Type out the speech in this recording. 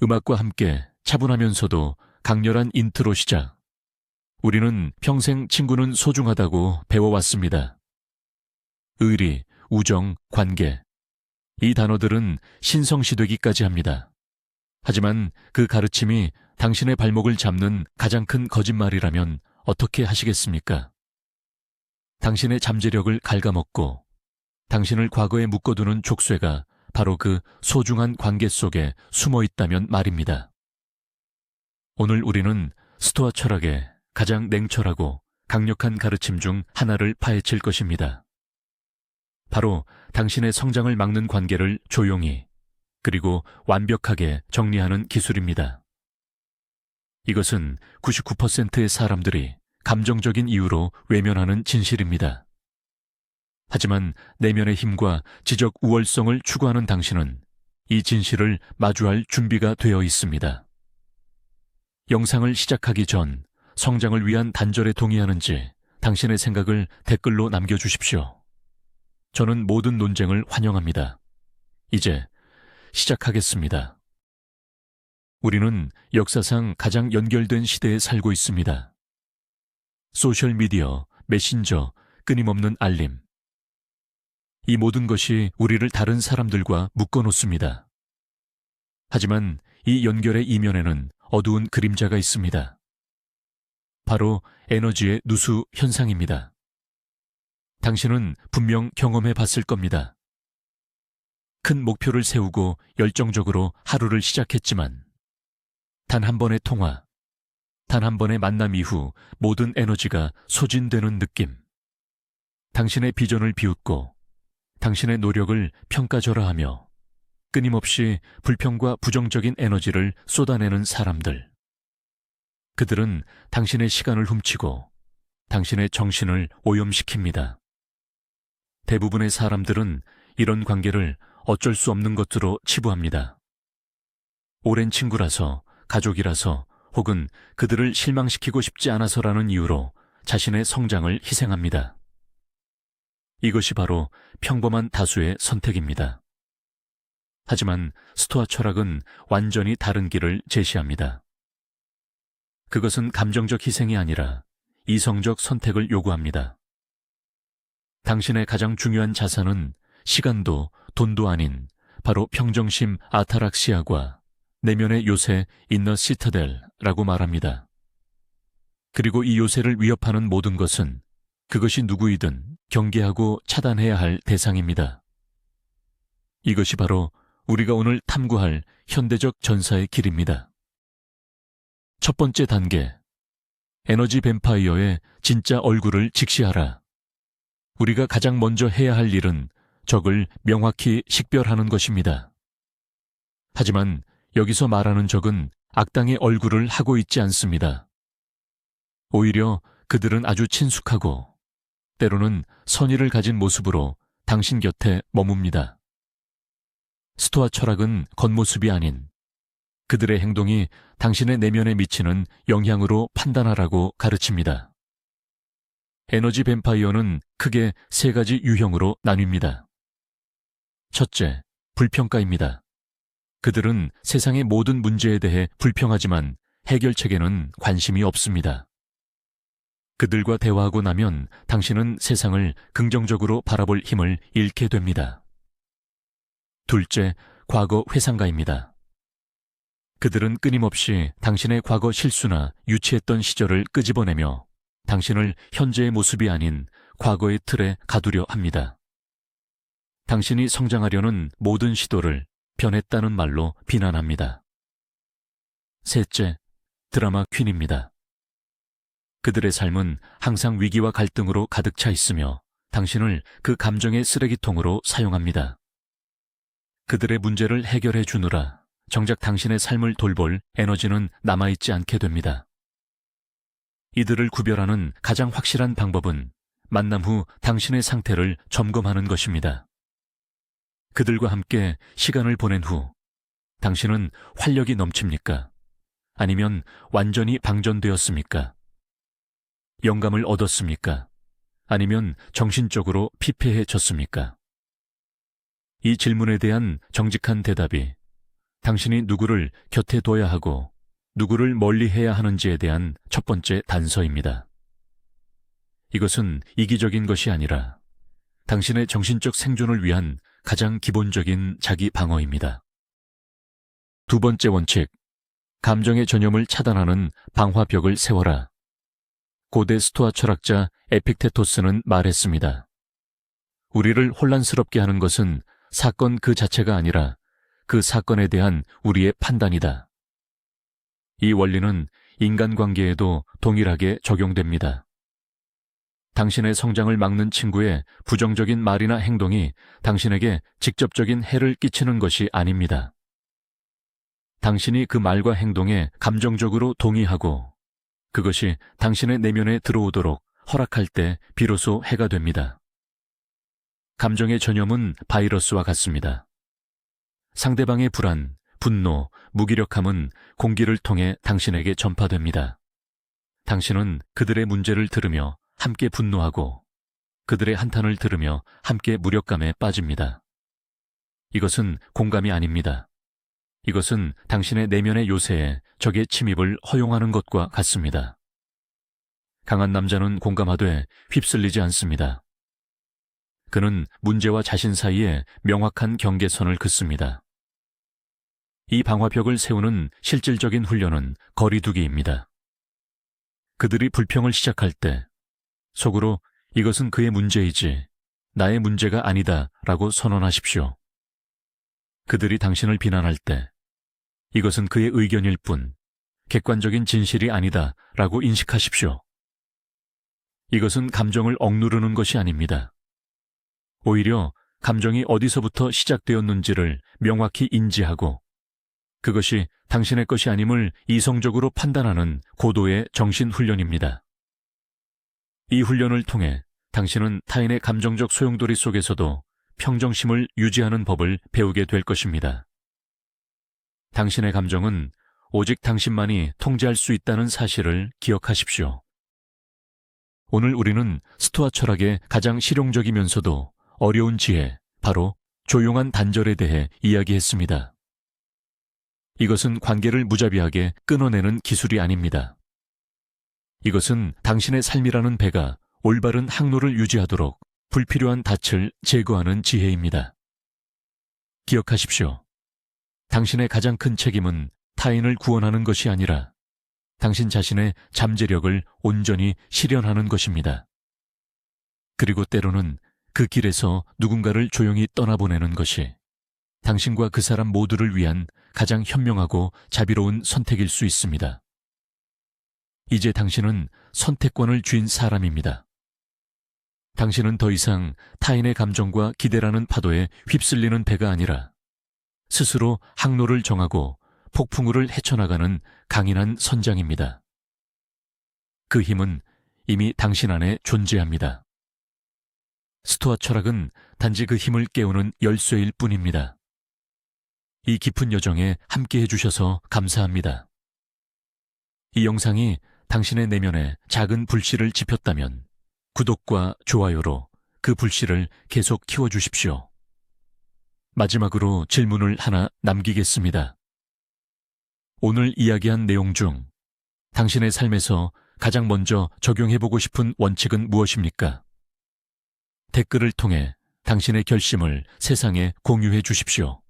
음악과 함께 차분하면서도 강렬한 인트로 시작. 우리는 평생 친구는 소중하다고 배워왔습니다. 의리, 우정, 관계. 이 단어들은 신성시되기까지 합니다. 하지만 그 가르침이 당신의 발목을 잡는 가장 큰 거짓말이라면 어떻게 하시겠습니까? 당신의 잠재력을 갉아먹고 당신을 과거에 묶어두는 족쇄가 바로 그 소중한 관계 속에 숨어 있다면 말입니다. 오늘 우리는 스토아 철학의 가장 냉철하고 강력한 가르침 중 하나를 파헤칠 것입니다. 바로 당신의 성장을 막는 관계를 조용히 그리고 완벽하게 정리하는 기술입니다. 이것은 99%의 사람들이 감정적인 이유로 외면하는 진실입니다. 하지만 내면의 힘과 지적 우월성을 추구하는 당신은 이 진실을 마주할 준비가 되어 있습니다. 영상을 시작하기 전 성장을 위한 단절에 동의하는지 당신의 생각을 댓글로 남겨주십시오. 저는 모든 논쟁을 환영합니다. 이제 시작하겠습니다. 우리는 역사상 가장 연결된 시대에 살고 있습니다. 소셜미디어, 메신저, 끊임없는 알림. 이 모든 것이 우리를 다른 사람들과 묶어놓습니다. 하지만 이 연결의 이면에는 어두운 그림자가 있습니다. 바로 에너지의 누수 현상입니다. 당신은 분명 경험해 봤을 겁니다. 큰 목표를 세우고 열정적으로 하루를 시작했지만 단 한 번의 통화, 단 한 번의 만남 이후 모든 에너지가 소진되는 느낌. 당신의 비전을 비웃고 당신의 노력을 평가절하하며 끊임없이 불평과 부정적인 에너지를 쏟아내는 사람들. 그들은 당신의 시간을 훔치고 당신의 정신을 오염시킵니다. 대부분의 사람들은 이런 관계를 어쩔 수 없는 것으로 치부합니다. 오랜 친구라서, 가족이라서, 혹은 그들을 실망시키고 싶지 않아서라는 이유로 자신의 성장을 희생합니다. 이것이 바로 평범한 다수의 선택입니다. 하지만 스토아 철학은 완전히 다른 길을 제시합니다. 그것은 감정적 희생이 아니라 이성적 선택을 요구합니다. 당신의 가장 중요한 자산은 시간도 돈도 아닌 바로 평정심 아타락시아과 내면의 요새 인너 시타델라고 말합니다. 그리고 이 요새를 위협하는 모든 것은 그것이 누구이든 경계하고 차단해야 할 대상입니다. 이것이 바로 우리가 오늘 탐구할 현대적 전사의 길입니다. 첫 번째 단계, 에너지 뱀파이어의 진짜 얼굴을 직시하라. 우리가 가장 먼저 해야 할 일은 적을 명확히 식별하는 것입니다. 하지만 여기서 말하는 적은 악당의 얼굴을 하고 있지 않습니다. 오히려 그들은 아주 친숙하고 때로는 선의를 가진 모습으로 당신 곁에 머뭅니다. 스토아 철학은 겉모습이 아닌 그들의 행동이 당신의 내면에 미치는 영향으로 판단하라고 가르칩니다. 에너지 뱀파이어는 크게 세 가지 유형으로 나뉩니다. 첫째, 불평가입니다. 그들은 세상의 모든 문제에 대해 불평하지만 해결책에는 관심이 없습니다. 그들과 대화하고 나면 당신은 세상을 긍정적으로 바라볼 힘을 잃게 됩니다. 둘째, 과거 회상가입니다. 그들은 끊임없이 당신의 과거 실수나 유치했던 시절을 끄집어내며 당신을 현재의 모습이 아닌 과거의 틀에 가두려 합니다. 당신이 성장하려는 모든 시도를 변했다는 말로 비난합니다. 셋째, 드라마 퀸입니다. 그들의 삶은 항상 위기와 갈등으로 가득 차 있으며 당신을 그 감정의 쓰레기통으로 사용합니다. 그들의 문제를 해결해 주느라 정작 당신의 삶을 돌볼 에너지는 남아있지 않게 됩니다. 이들을 구별하는 가장 확실한 방법은 만남 후 당신의 상태를 점검하는 것입니다. 그들과 함께 시간을 보낸 후 당신은 활력이 넘칩니까? 아니면 완전히 방전되었습니까? 영감을 얻었습니까? 아니면 정신적으로 피폐해졌습니까? 이 질문에 대한 정직한 대답이 당신이 누구를 곁에 둬야 하고 누구를 멀리 해야 하는지에 대한 첫 번째 단서입니다. 이것은 이기적인 것이 아니라 당신의 정신적 생존을 위한 가장 기본적인 자기 방어입니다. 두 번째 원칙, 감정의 전염을 차단하는 방화벽을 세워라. 고대 스토아 철학자 에픽테토스는 말했습니다. 우리를 혼란스럽게 하는 것은 사건 그 자체가 아니라 그 사건에 대한 우리의 판단이다. 이 원리는 인간관계에도 동일하게 적용됩니다. 당신의 성장을 막는 친구의 부정적인 말이나 행동이 당신에게 직접적인 해를 끼치는 것이 아닙니다. 당신이 그 말과 행동에 감정적으로 동의하고 그것이 당신의 내면에 들어오도록 허락할 때 비로소 해가 됩니다. 감정의 전염은 바이러스와 같습니다. 상대방의 불안, 분노, 무기력함은 공기를 통해 당신에게 전파됩니다. 당신은 그들의 문제를 들으며 함께 분노하고 그들의 한탄을 들으며 함께 무력감에 빠집니다. 이것은 공감이 아닙니다. 이것은 당신의 내면의 요새에 적의 침입을 허용하는 것과 같습니다. 강한 남자는 공감하되 휩쓸리지 않습니다. 그는 문제와 자신 사이에 명확한 경계선을 긋습니다. 이 방화벽을 세우는 실질적인 훈련은 거리두기입니다. 그들이 불평을 시작할 때 속으로 이것은 그의 문제이지 나의 문제가 아니다 라고 선언하십시오. 그들이 당신을 비난할 때 이것은 그의 의견일 뿐 객관적인 진실이 아니다 라고 인식하십시오. 이것은 감정을 억누르는 것이 아닙니다. 오히려 감정이 어디서부터 시작되었는지를 명확히 인지하고 그것이 당신의 것이 아님을 이성적으로 판단하는 고도의 정신훈련입니다. 이 훈련을 통해 당신은 타인의 감정적 소용돌이 속에서도 평정심을 유지하는 법을 배우게 될 것입니다. 당신의 감정은 오직 당신만이 통제할 수 있다는 사실을 기억하십시오. 오늘 우리는 스토아 철학의 가장 실용적이면서도 어려운 지혜, 바로 조용한 단절에 대해 이야기했습니다. 이것은 관계를 무자비하게 끊어내는 기술이 아닙니다. 이것은 당신의 삶이라는 배가 올바른 항로를 유지하도록 불필요한 닻을 제거하는 지혜입니다. 기억하십시오. 당신의 가장 큰 책임은 타인을 구원하는 것이 아니라 당신 자신의 잠재력을 온전히 실현하는 것입니다. 그리고 때로는 그 길에서 누군가를 조용히 떠나보내는 것이 당신과 그 사람 모두를 위한 가장 현명하고 자비로운 선택일 수 있습니다. 이제 당신은 선택권을 쥔 사람입니다. 당신은 더 이상 타인의 감정과 기대라는 파도에 휩쓸리는 배가 아니라 스스로 항로를 정하고 폭풍우를 헤쳐나가는 강인한 선장입니다. 그 힘은 이미 당신 안에 존재합니다. 스토아 철학은 단지 그 힘을 깨우는 열쇠일 뿐입니다. 이 깊은 여정에 함께 해주셔서 감사합니다. 이 영상이 당신의 내면에 작은 불씨를 지폈다면 구독과 좋아요로 그 불씨를 계속 키워주십시오. 마지막으로 질문을 하나 남기겠습니다. 오늘 이야기한 내용 중 당신의 삶에서 가장 먼저 적용해보고 싶은 원칙은 무엇입니까? 댓글을 통해 당신의 결심을 세상에 공유해 주십시오.